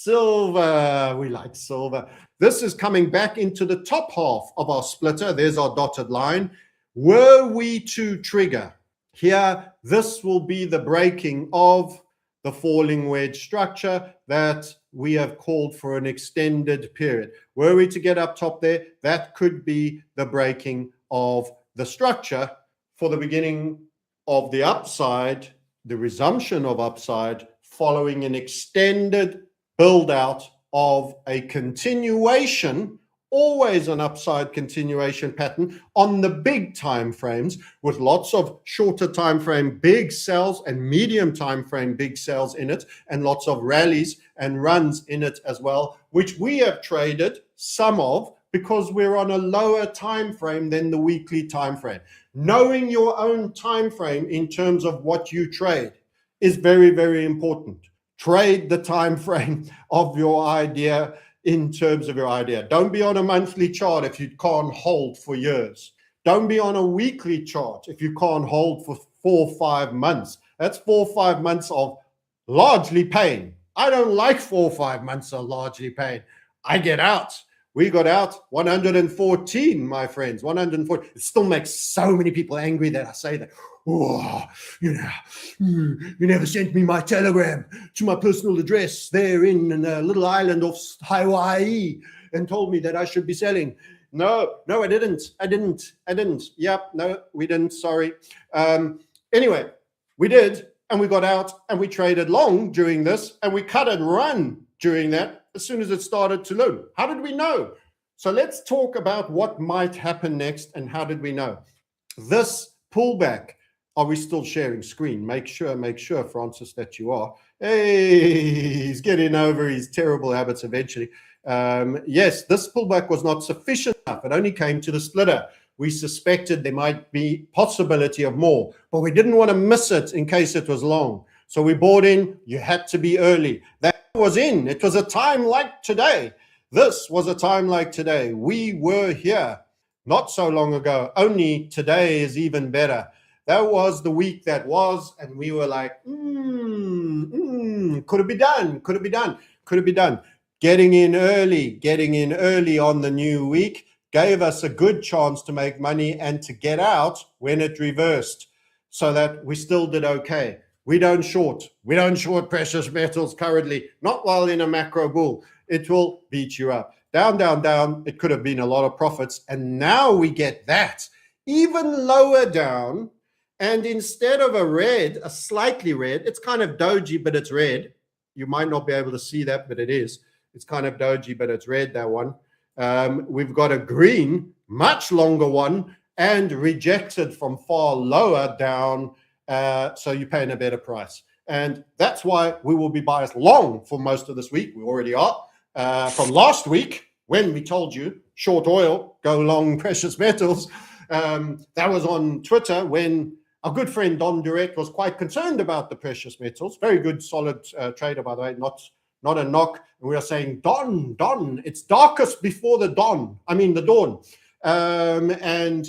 Silver, we like silver. This is coming back into the top half of our splitter. There's our dotted line. Were we to trigger here, this will be the breaking of the falling wedge structure that we have called for an extended period. Were we to get up top there, that could be the breaking of the structure for the beginning of the upside, the resumption of upside, following an extended build out of a continuation, always an upside continuation pattern on the big time frames, with lots of shorter time frame big sells and medium time frame big sells in it, and lots of rallies and runs in it as well, which we have traded some of because we're on a lower time frame than the weekly time frame. Knowing your own time frame in terms of what you trade is very, very important. Trade the time frame of your idea in terms of your idea. Don't be on a monthly chart if you can't hold for years. Don't be on a weekly chart if you can't hold for 4 or 5 months. That's 4 or 5 months of largely pain. I don't like 4 or 5 months of largely pain. I get out. We got out 114, my friends, 114. It still makes so many people angry that I say that. Oh, you never sent me my telegram to my personal address there in a little island off Hawaii and told me that I should be selling. No, I didn't. Yep, no, we didn't. Sorry. Anyway, we did, and we got out, and we traded long during this, and we cut and run during that as soon as it started to loom. How did we know? So let's talk about what might happen next and how did we know? This pullback. Are we still sharing screen? Make sure, Francis, that you are. Hey, he's getting over his terrible habits eventually. Yes, this pullback was not sufficient enough. It only came to the splitter. We suspected there might be possibility of more, but we didn't want to miss it in case it was long. So we bought in. You had to be early. That was in. It was a time like today. This was a time like today. We were here not so long ago. Only today is even better. That was the week that was, and we were like, could it be done? Could it be done? Could it be done? Getting in early on the new week gave us a good chance to make money and to get out when it reversed, so that we still did okay. We don't short precious metals currently, not while in a macro bull. It will beat you up. Down, down, down. It could have been a lot of profits, and now we get that even lower down. And instead of a slightly red, it's kind of doji, but it's red. You might not be able to see that, but it is. It's kind of doji, but it's red, that one. We've got a green, much longer one, and rejected from far lower down. So you're paying a better price. And that's why we will be biased long for most of this week. We already are. From last week, when we told you, short oil, go long precious metals. That was on Twitter when our good friend Don Direct was quite concerned about the precious metals. Very good, solid trader, by the way, not a knock. And we are saying, Don, it's darkest before the dawn. And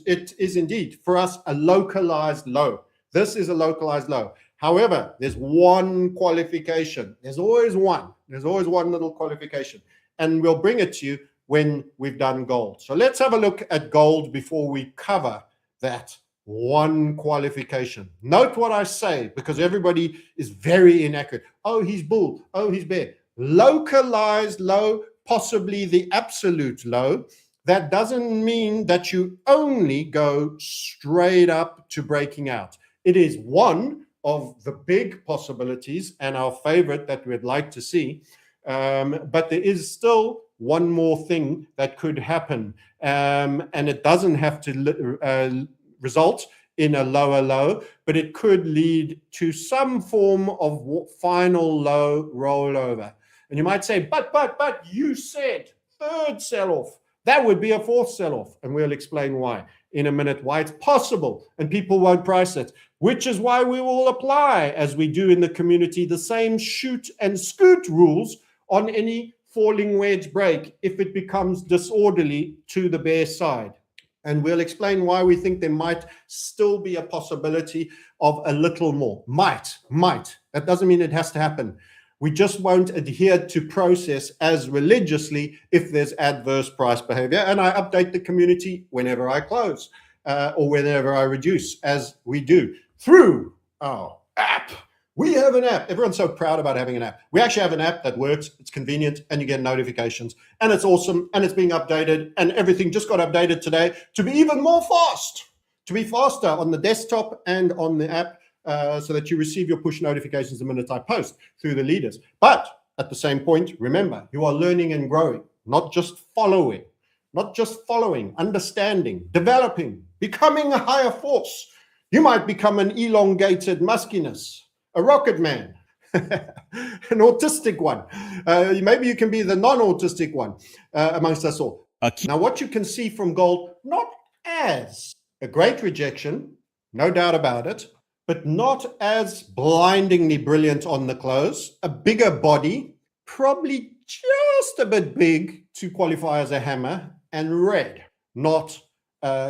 it is indeed, for us, a localized low. This is a localized low. However, there's one qualification. There's always one little qualification. And we'll bring it to you when we've done gold. So let's have a look at gold before we cover that one qualification. Note what I say, because everybody is very inaccurate. Oh, he's bull. Oh, he's bear. Localized low, possibly the absolute low. That doesn't mean that you only go straight up to breaking out. It is one of the big possibilities and our favorite that we'd like to see. But there is still one more thing that could happen. And it doesn't have to result in a lower low, but it could lead to some form of final low rollover. And you might say, but you said third sell-off. That would be a fourth sell-off. And we'll explain why in a minute, why it's possible and people won't price it, which is why we will apply, as we do in the community, the same shoot and scoot rules on any falling wedge break if it becomes disorderly to the bear side. And we'll explain why we think there might still be a possibility of a little more. Might. That doesn't mean it has to happen. We just won't adhere to process as religiously if there's adverse price behavior. And I update the community whenever I close or whenever I reduce, as we do through our app. We have an app. Everyone's so proud about having an app. We actually have an app that works. It's convenient and you get notifications and it's awesome and it's being updated and everything just got updated today to be even more fast, to be faster on the desktop and on the app so that you receive your push notifications the minute I post through the leaders. But at the same point, remember, you are learning and growing, not just following, understanding, developing, becoming a higher force. You might become an elongated muskiness, a rocket man, an autistic one. Maybe you can be the non-autistic one amongst us all. Now, what you can see from gold, not as a great rejection, no doubt about it, but not as blindingly brilliant on the close, a bigger body, probably just a bit big to qualify as a hammer, and red, not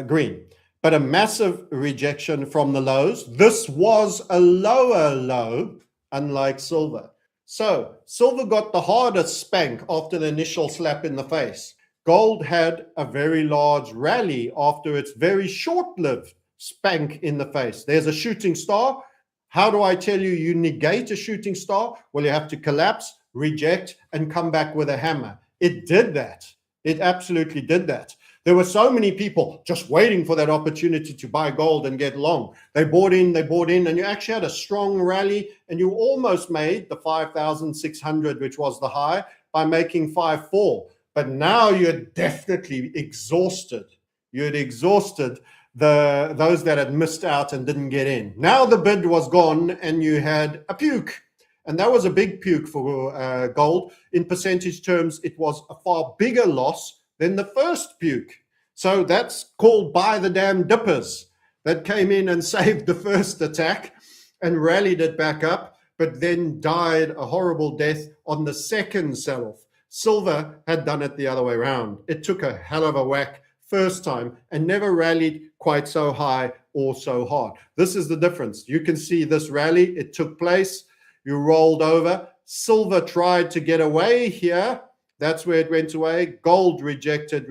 green. But a massive rejection from the lows. This was a lower low, unlike silver. So silver got the hardest spank after the initial slap in the face. Gold had a very large rally after its very short-lived spank in the face. There's a shooting star. How do I tell you you negate a shooting star? Well, you have to collapse, reject, and come back with a hammer. It did that. It absolutely did that. There were so many people just waiting for that opportunity to buy gold and get long. They bought in, and you actually had a strong rally, and you almost made the 5,600, which was the high, by making 5.4. But now you're definitely exhausted. You had exhausted those that had missed out and didn't get in. Now the bid was gone, and you had a puke. And that was a big puke for gold. In percentage terms, it was a far bigger loss than the first puke. So that's called buy the damn dippers that came in and saved the first attack and rallied it back up, but then died a horrible death on the second sell-off. Silver had done it the other way around. It took a hell of a whack first time and never rallied quite so high or so hard. This is the difference. You can see this rally, it took place, you rolled over. Silver tried to get away here. That's where it went away. Gold rejected.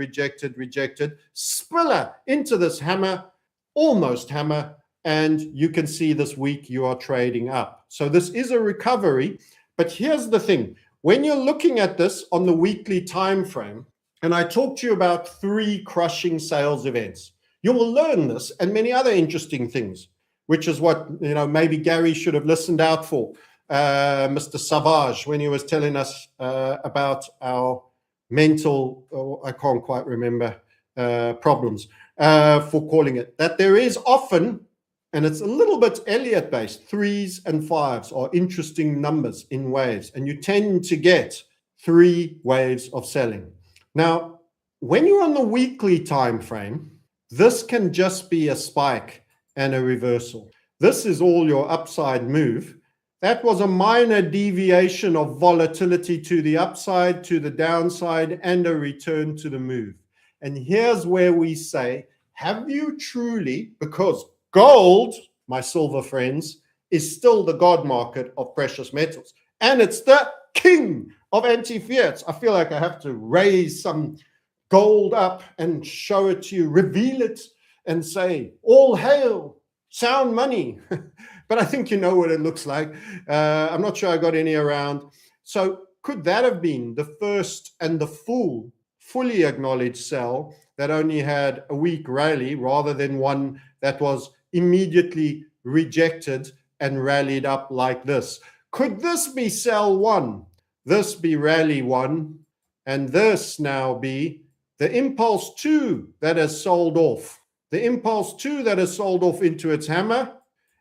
Spiller into this hammer, almost hammer. And you can see this week you are trading up. So this is a recovery. But here's the thing. When you're looking at this on the weekly time frame, and I talked to you about 3 crushing sales events, you will learn this and many other interesting things, which is what, maybe Gary should have listened out for. Mr. Savage, when he was telling us about our mental, I can't quite remember, problems for calling it, that there is often, and it's a little bit Elliott based, 3s and 5s are interesting numbers in waves, and you tend to get 3 waves of selling. Now, when you're on the weekly time frame, this can just be a spike and a reversal. This is all your upside move. That was a minor deviation of volatility to the upside, to the downside, and a return to the move. And here's where we say, have you truly, because gold, my silver friends, is still the God market of precious metals. And it's the king of anti-fiats. I feel like I have to raise some gold up and show it to you, reveal it, and say, all hail, sound money. But I think you know what it looks like. I'm not sure I got any around. So could that have been the first and the fully acknowledged sell that only had a weak rally rather than one that was immediately rejected and rallied up like this? Could this be sell 1, this be rally 1, and this now be the impulse 2 that has sold off? The impulse 2 that has sold off into its hammer,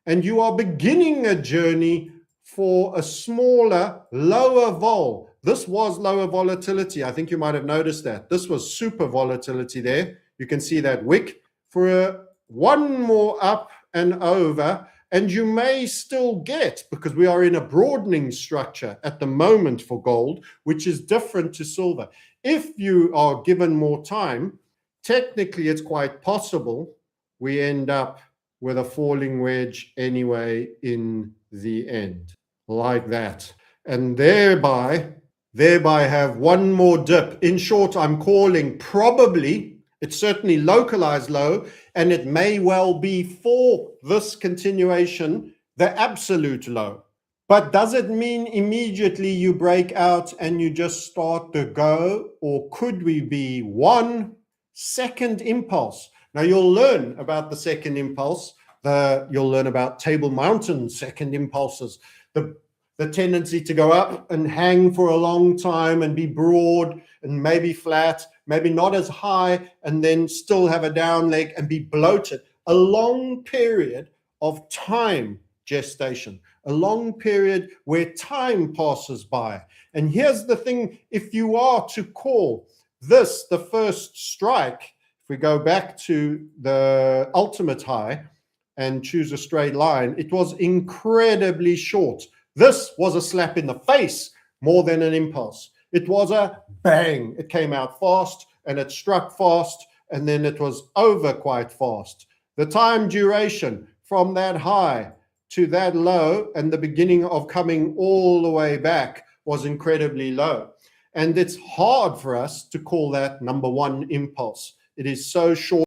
and you are beginning a journey for a smaller, lower vol. This was lower volatility. I think you might have noticed that. This was super volatility there. You can see that wick for one more up and over, and you may still get, because we are in a broadening structure at the moment for gold, which is different to silver. If you are given more time, technically it's quite possible we end up with a falling wedge anyway in the end, like that. and thereby have one more dip. In short, I'm calling probably, it's certainly localized low, and it may well be for this continuation, the absolute low. But does it mean immediately you break out and you just start to go? Or could we be one second impulse? Now you'll learn about the second impulse. You'll learn about Table Mountain second impulses. The tendency to go up and hang for a long time and be broad and maybe flat, maybe not as high, and then still have a down leg and be bloated. A long period of time gestation, a long period where time passes by. And here's the thing, if you are to call this the first strike, if we go back to the ultimate high and choose a straight line, it was incredibly short. This was a slap in the face more than an impulse. It was a bang. It came out fast and it struck fast, and then it was over quite fast. The time duration from that high to that low and the beginning of coming all the way back was incredibly low. And it's hard for us to call that number one impulse. It is so short.